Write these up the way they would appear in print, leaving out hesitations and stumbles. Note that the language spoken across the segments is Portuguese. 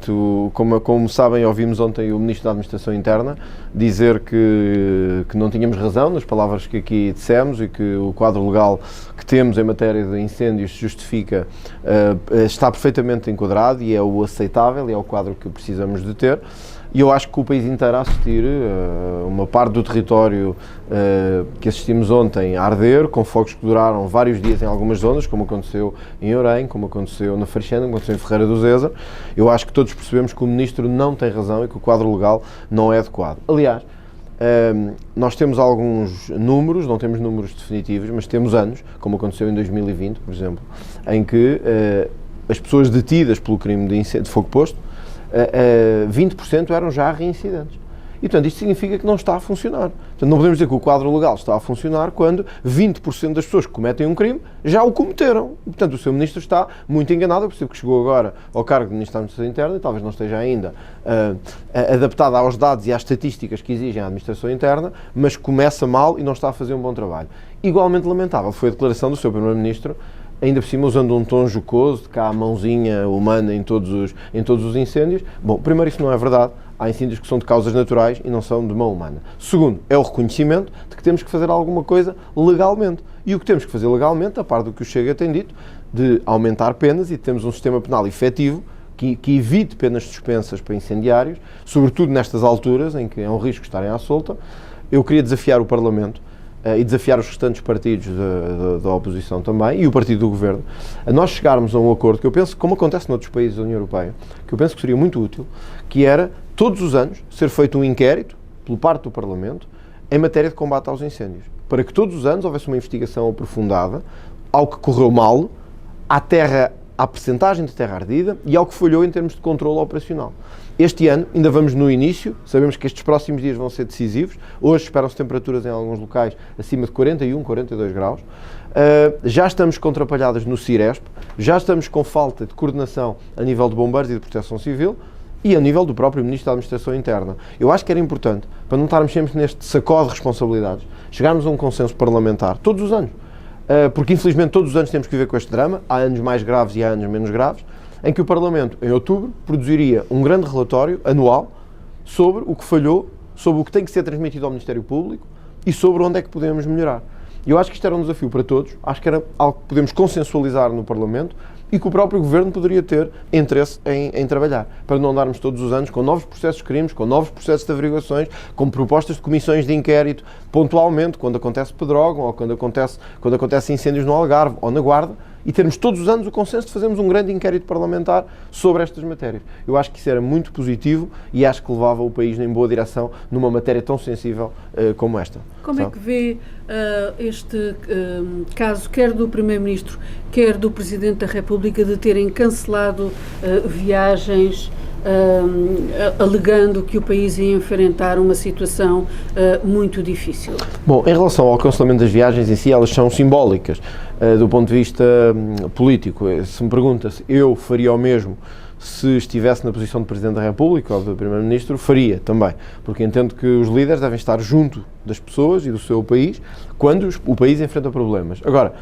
facto, como sabem, ouvimos ontem o Ministro da Administração Interna dizer que não tínhamos razão nas palavras que aqui dissemos e que o quadro legal que temos em matéria de incêndios justifica, está perfeitamente enquadrado e é o aceitável e é o quadro que precisamos de ter. E eu acho que o país inteiro a assistir, uma parte do território que assistimos ontem a arder, com fogos que duraram vários dias em algumas zonas, como aconteceu em Orem, como aconteceu na Freixenda, como aconteceu em Ferreira do Zezer. Eu acho que todos percebemos que o Ministro não tem razão e que o quadro legal não é adequado. Aliás, nós temos alguns números, não temos números definitivos, mas temos anos, como aconteceu em 2020, por exemplo, em que as pessoas detidas pelo crime de fogo posto, 20% eram já reincidentes. E, portanto, isto significa que não está a funcionar. Portanto, não podemos dizer que o quadro legal está a funcionar quando 20% das pessoas que cometem um crime já o cometeram. E, portanto, o seu Ministro está muito enganado. Eu percebo que chegou agora ao cargo de Ministro da Administração Interna e talvez não esteja ainda adaptado aos dados e às estatísticas que exigem a Administração Interna, mas começa mal e não está a fazer um bom trabalho. Igualmente lamentável foi a declaração do seu Primeiro-Ministro, ainda por cima usando um tom jocoso, de cá a mãozinha humana em todos os incêndios. Bom, primeiro, isso não é verdade. Há incêndios que são de causas naturais e não são de mão humana. Segundo, é o reconhecimento de que temos que fazer alguma coisa legalmente. E o que temos que fazer legalmente, a par do que o Chega tem dito, de aumentar penas e de termos um sistema penal efetivo que evite penas suspensas para incendiários, sobretudo nestas alturas em que é um risco estarem à solta. Eu queria desafiar o Parlamento e desafiar os restantes partidos da oposição também, e o partido do Governo, a nós chegarmos a um acordo que eu penso, como acontece noutros países da União Europeia, que eu penso que seria muito útil, que era, todos os anos, ser feito um inquérito, por parte do Parlamento, em matéria de combate aos incêndios. Para que todos os anos houvesse uma investigação aprofundada ao que correu mal, à percentagem de terra ardida e ao que falhou em termos de controle operacional. Este ano, ainda vamos no início, sabemos que estes próximos dias vão ser decisivos. Hoje esperam-se temperaturas em alguns locais acima de 41, 42 graus. Já estamos com atrapalhadas no Ciresp, já estamos com falta de coordenação a nível de bombeiros e de proteção civil e a nível do próprio Ministro da Administração Interna. Eu acho que era importante, para não estarmos sempre neste sacode de responsabilidades, chegarmos a um consenso parlamentar todos os anos. Porque infelizmente todos os anos temos que viver com este drama, há anos mais graves e há anos menos graves, em que o Parlamento, em outubro, produziria um grande relatório anual sobre o que falhou, sobre o que tem que ser transmitido ao Ministério Público e sobre onde é que podemos melhorar. E eu acho que isto era um desafio para todos, acho que era algo que podemos consensualizar no Parlamento e que o próprio Governo poderia ter interesse em trabalhar, para não andarmos todos os anos com novos processos de crimes, com novos processos de averiguações, com propostas de comissões de inquérito, pontualmente, quando acontece pedrógão ou quando acontece incêndios no Algarve ou na Guarda, e termos todos os anos o consenso de fazermos um grande inquérito parlamentar sobre estas matérias. Eu acho que isso era muito positivo e acho que levava o país em boa direção numa matéria tão sensível como esta. Como é que vê este caso, quer do Primeiro-Ministro, quer do Presidente da República, de terem cancelado viagens, alegando que o país ia enfrentar uma situação muito difícil? Bom, em relação ao cancelamento das viagens em si, elas são simbólicas do ponto de vista político. Se me pergunta se eu faria o mesmo se estivesse na posição de Presidente da República ou de Primeiro-Ministro, faria também, porque entendo que os líderes devem estar junto das pessoas e do seu país quando o país enfrenta problemas. Agora,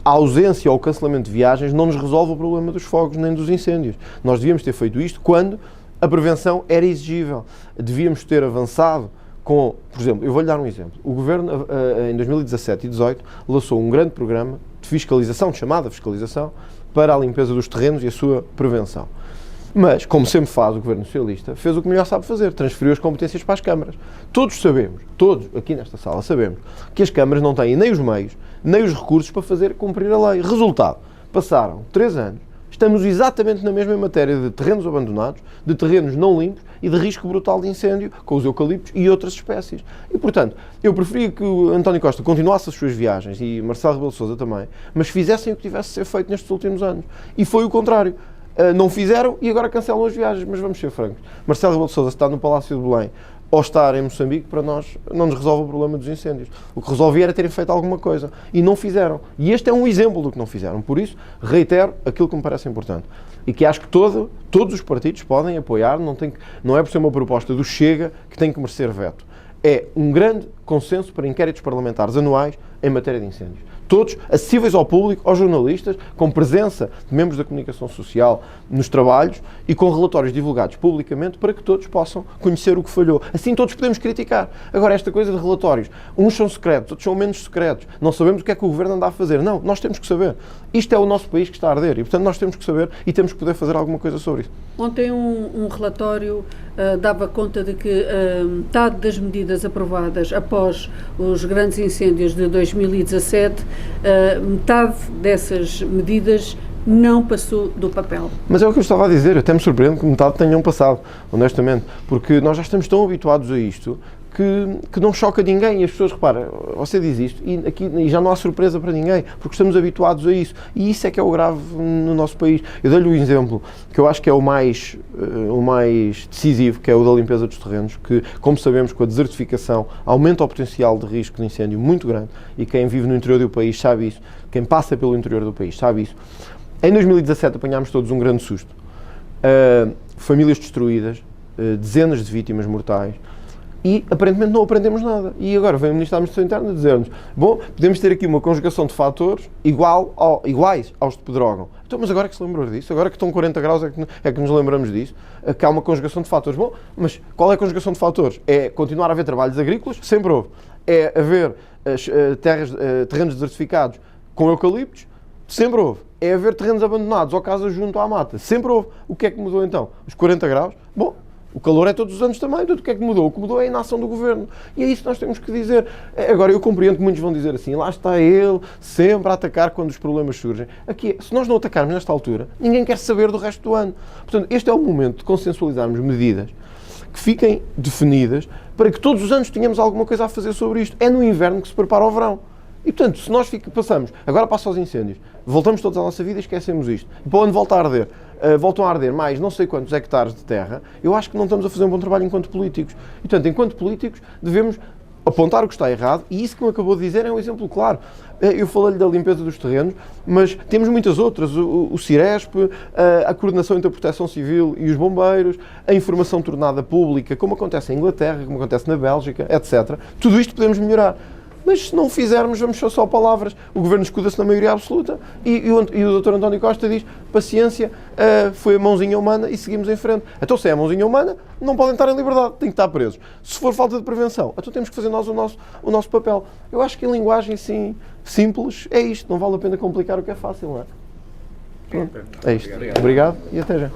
a ausência ou o cancelamento de viagens não nos resolve o problema dos fogos nem dos incêndios. Nós devíamos ter feito isto quando a prevenção era exigível. Devíamos ter avançado com, por exemplo, eu vou-lhe dar um exemplo. O Governo, em 2017 e 2018, lançou um grande programa de fiscalização, de chamada fiscalização, para a limpeza dos terrenos e a sua prevenção. Mas, como sempre faz o Governo Socialista, fez o que melhor sabe fazer, transferiu as competências para as câmaras. Todos sabemos, todos aqui nesta sala sabemos, que as câmaras não têm nem os meios, nem os recursos para fazer cumprir a lei. Resultado, passaram 3 anos, estamos exatamente na mesma matéria de terrenos abandonados, de terrenos não limpos e de risco brutal de incêndio com os eucaliptos e outras espécies. E, portanto, eu preferia que o António Costa continuasse as suas viagens e Marcelo Rebelo de Sousa também, mas fizessem o que tivesse de ser feito nestes últimos anos. E foi o contrário. Não fizeram e agora cancelam as viagens, mas vamos ser francos. Marcelo Rebelo de Sousa está no Palácio de Belém ou estar em Moçambique, para nós, não nos resolve o problema dos incêndios. O que resolvia era terem feito alguma coisa. E não fizeram. E este é um exemplo do que não fizeram. Por isso, reitero aquilo que me parece importante. E que acho que todos os partidos podem apoiar, não é por ser uma proposta do Chega que tem que merecer veto. É um grande consenso para inquéritos parlamentares anuais em matéria de incêndios. todos acessíveis ao público, aos jornalistas, com presença de membros da comunicação social nos trabalhos e com relatórios divulgados publicamente para que todos possam conhecer o que falhou. Assim todos podemos criticar. Agora, esta coisa de relatórios, uns são secretos, outros são menos secretos, não sabemos o que é que o Governo anda a fazer. Não, nós temos que saber. Isto é o nosso país que está a arder e, portanto, nós temos que saber e temos que poder fazer alguma coisa sobre isso. Ontem um relatório dava conta de que metade das medidas aprovadas após os grandes incêndios de 2017, metade dessas medidas não passou do papel. Mas é o que eu estava a dizer, eu até me surpreendo que metade tenham passado, honestamente, porque nós já estamos tão habituados a isto que não choca ninguém e as pessoas, repara, você diz isto e já não há surpresa para ninguém, porque estamos habituados a isso e isso é que é o grave no nosso país. Eu dei-lhe um exemplo que eu acho que é o mais decisivo, que é o da limpeza dos terrenos, que, como sabemos, com a desertificação aumenta o potencial de risco de incêndio muito grande e quem vive no interior do país sabe isso, quem passa pelo interior do país sabe isso. Em 2017 apanhámos todos um grande susto. Famílias destruídas, dezenas de vítimas mortais, e aparentemente não aprendemos nada. E agora vem o Ministro da Administração Interna dizer-nos: bom, podemos ter aqui uma conjugação de fatores iguais aos de Pedrógão. Então, mas agora é que se lembrou disso? Agora que estão 40 graus é que nos lembramos disso? Que há uma conjugação de fatores. Bom, mas qual é a conjugação de fatores? É continuar a haver trabalhos agrícolas? Sempre houve. É haver terrenos desertificados com eucaliptos? Sempre houve. É haver terrenos abandonados ou casas junto à mata? Sempre houve. O que é que mudou então? Os 40 graus? Bom, o calor é todos os anos também, tudo o que é que mudou? O que mudou é a inação do Governo. E é isso que nós temos que dizer. Agora, eu compreendo que muitos vão dizer assim, lá está ele, sempre a atacar quando os problemas surgem. Aqui, se nós não atacarmos nesta altura, ninguém quer saber do resto do ano. Portanto, este é o momento de consensualizarmos medidas que fiquem definidas para que todos os anos tenhamos alguma coisa a fazer sobre isto. É no inverno que se prepara o verão. E, portanto, se nós passamos, agora passa aos incêndios, voltamos todos à nossa vida e esquecemos isto. E para onde volta a arder? Voltam a arder mais não sei quantos hectares de terra, eu acho que não estamos a fazer um bom trabalho enquanto políticos. E, portanto, enquanto políticos, devemos apontar o que está errado, e isso que me acabou de dizer é um exemplo claro. Eu falei-lhe da limpeza dos terrenos, mas temos muitas outras, o Ciresp, a coordenação entre a Proteção Civil e os bombeiros, a informação tornada pública, como acontece em Inglaterra, como acontece na Bélgica, etc. Tudo isto podemos melhorar. Mas se não fizermos, vamos só palavras. O Governo escuda-se na maioria absoluta e o Dr. António Costa diz: paciência, foi a mãozinha humana e seguimos em frente. Então, se é a mãozinha humana, não podem estar em liberdade, têm que estar presos. Se for falta de prevenção, então temos que fazer nós o nosso papel. Eu acho que em linguagem assim, simples é isto, não vale a pena complicar o que é fácil, não é? Pronto, é isto. Obrigado e até já.